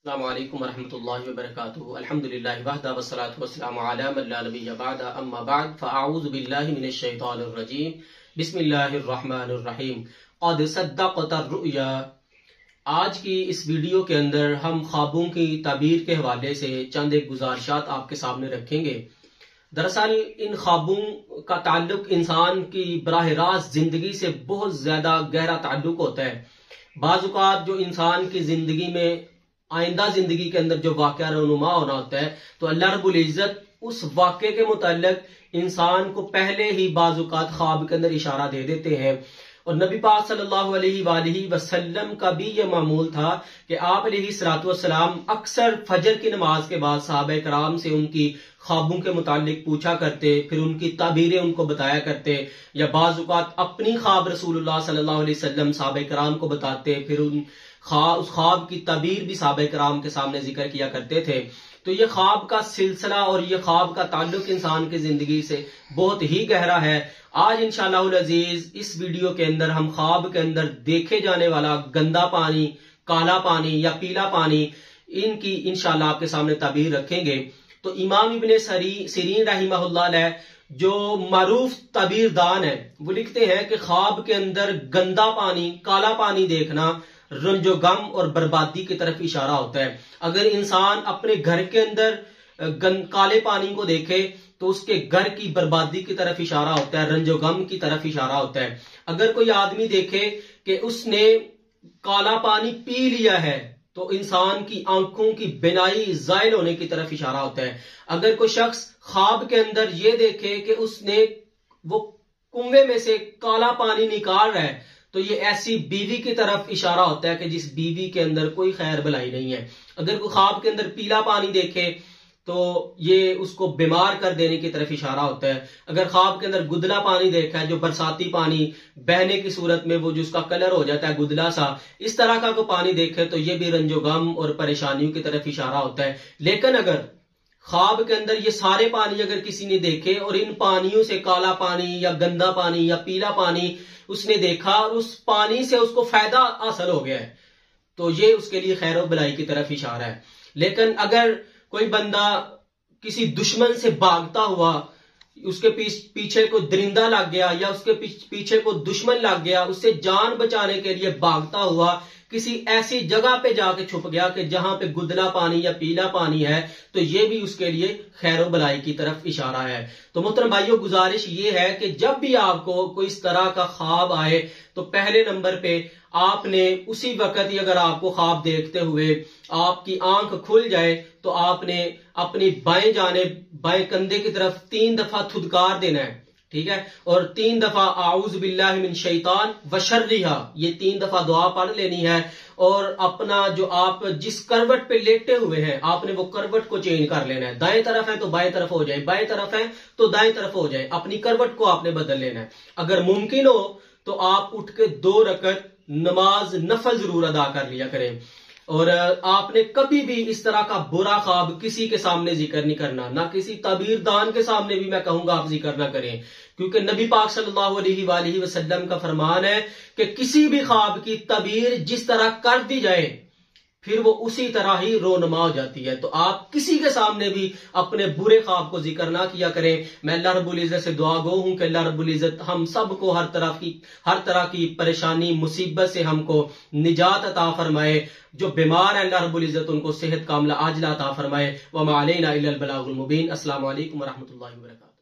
السلام علیکم ورحمۃ اللہ وبرکاتہ الحمدللہ وحدہ والصلاۃ والسلام علی من لا نبی بعد اما بعد فاعوذ باللہ من الشیطان الرجیم بسم اللہ الرحمن الرحیم قد صدقت الرؤیا۔ آج کی اس ویڈیو کے اندر ہم خوابوں کی تعبیر کے حوالے سے چند ایک گزارشات آپ کے سامنے رکھیں گے۔ دراصل ان خوابوں کا تعلق انسان کی براہ راست زندگی سے بہت زیادہ گہرا تعلق ہوتا ہے۔ بعض اوقات جو انسان کی زندگی میں آئندہ زندگی کے اندر جو واقعہ رونما ہونا ہوتا ہے تو اللہ رب العزت اس واقعے کے متعلق انسان کو پہلے ہی بعض اوقات خواب کے اندر اشارہ دے دیتے ہیں، اور نبی پاک صلی اللہ علیہ وآلہ وسلم کا بھی یہ معمول تھا کہ آپ علیہ الصلوۃ والسلام اکثر فجر کی نماز کے بعد صحابہ کرام سے ان کی خوابوں کے متعلق پوچھا کرتے، پھر ان کی تعبیریں ان کو بتایا کرتے، یا بعض اوقات اپنی خواب رسول اللہ صلی اللہ علیہ وسلم صحابہ کرام کو بتاتے، پھر اس خواب کی تعبیر بھی صحابہ کرام کے سامنے ذکر کیا کرتے تھے۔ تو یہ خواب کا سلسلہ اور یہ خواب کا تعلق انسان کی زندگی سے بہت ہی گہرا ہے۔ آج انشاءاللہ العزیز اس ویڈیو کے اندر ہم خواب کے اندر دیکھے جانے والا گندا پانی، کالا پانی یا پیلا پانی، ان کی انشاءاللہ آپ کے سامنے تعبیر رکھیں گے۔ تو امام ابن سیرین رحمہ اللہ علیہ جو معروف تعبیر دان ہے، وہ لکھتے ہیں کہ خواب کے اندر گندا پانی، کالا پانی دیکھنا رنج و غم اور بربادی کی طرف اشارہ ہوتا ہے۔ اگر انسان اپنے گھر کے اندر کالے پانی کو دیکھے تو اس کے گھر کی بربادی کی طرف اشارہ ہوتا ہے، رنج و غم کی طرف اشارہ ہوتا ہے۔ اگر کوئی آدمی دیکھے کہ اس نے کالا پانی پی لیا ہے تو انسان کی آنکھوں کی بینائی زائل ہونے کی طرف اشارہ ہوتا ہے۔ اگر کوئی شخص خواب کے اندر یہ دیکھے کہ اس نے وہ کنویں میں سے کالا پانی نکال رہا ہے تو یہ ایسی بیوی کی طرف اشارہ ہوتا ہے کہ جس بیوی کے اندر کوئی خیر بلائی نہیں ہے۔ اگر کوئی خواب کے اندر پیلا پانی دیکھے تو یہ اس کو بیمار کر دینے کی طرف اشارہ ہوتا ہے۔ اگر خواب کے اندر گدلا پانی دیکھا ہے، جو برساتی پانی بہنے کی صورت میں وہ جس کا کلر ہو جاتا ہے گدلا سا، اس طرح کا کوئی پانی دیکھے تو یہ بھی رنج و غم اور پریشانیوں کی طرف اشارہ ہوتا ہے۔ لیکن اگر خواب کے اندر یہ سارے پانی اگر کسی نے دیکھے اور ان پانیوں سے کالا پانی یا گندا پانی یا پیلا پانی اس نے دیکھا اور اس پانی سے اس کو فائدہ حاصل ہو گیا ہے تو یہ اس کے لیے خیر و بلائی کی طرف اشارہ ہے۔ لیکن اگر کوئی بندہ کسی دشمن سے بھاگتا ہوا، اس کے پیچھے کوئی درندہ لگ گیا یا اس کے پیچھے کوئی دشمن لگ گیا، اس سے جان بچانے کے لیے بھاگتا ہوا کسی ایسی جگہ پہ جا کے چھپ گیا کہ جہاں پہ گدلا پانی یا پیلا پانی ہے تو یہ بھی اس کے لیے خیر و بلائی کی طرف اشارہ ہے۔ تو محترم بھائیو، گزارش یہ ہے کہ جب بھی آپ کو کوئی اس طرح کا خواب آئے تو پہلے نمبر پہ آپ نے اسی وقت ہی، اگر آپ کو خواب دیکھتے ہوئے آپ کی آنکھ کھل جائے تو آپ نے اپنی بائیں جانب بائیں کندھے کی طرف 3 دفعہ تھدکار دینا ہے، ٹھیک ہے، اور 3 دفعہ اعوذ باللہ من شیطان وشرہا، یہ 3 دفعہ دعا پڑھ لینی ہے، اور اپنا جو آپ جس کروٹ پہ لیٹے ہوئے ہیں آپ نے وہ کروٹ کو چینج کر لینا ہے۔ دائیں طرف ہے تو بائیں طرف ہو جائے، بائیں طرف ہے تو دائیں طرف ہو جائے، اپنی کروٹ کو آپ نے بدل لینا ہے۔ اگر ممکن ہو تو آپ اٹھ کے 2 رکعت نماز نفل ضرور ادا کر لیا کریں، اور آپ نے کبھی بھی اس طرح کا برا خواب کسی کے سامنے ذکر نہیں کرنا، نہ کسی تعبیر دان کے سامنے بھی میں کہوں گا آپ ذکر نہ کریں، کیونکہ نبی پاک صلی اللہ علیہ وآلہ وسلم کا فرمان ہے کہ کسی بھی خواب کی تعبیر جس طرح کر دی جائے پھر وہ اسی طرح ہی رونما ہو جاتی ہے۔ تو آپ کسی کے سامنے بھی اپنے برے خواب کو ذکر نہ کیا کریں۔ میں اللہ رب العزت سے دعا گو ہوں کہ اللہ رب العزت ہم سب کو ہر طرح کی پریشانی مصیبت سے ہم کو نجات عطا فرمائے۔ جو بیمار ہیں اللہ رب العزت ان کو صحت کاملہ عاجلہ عطا فرمائے۔ وما علینا الا البلاغ المبین۔ السلام علیکم ورحمۃ اللہ وبرکاتہ۔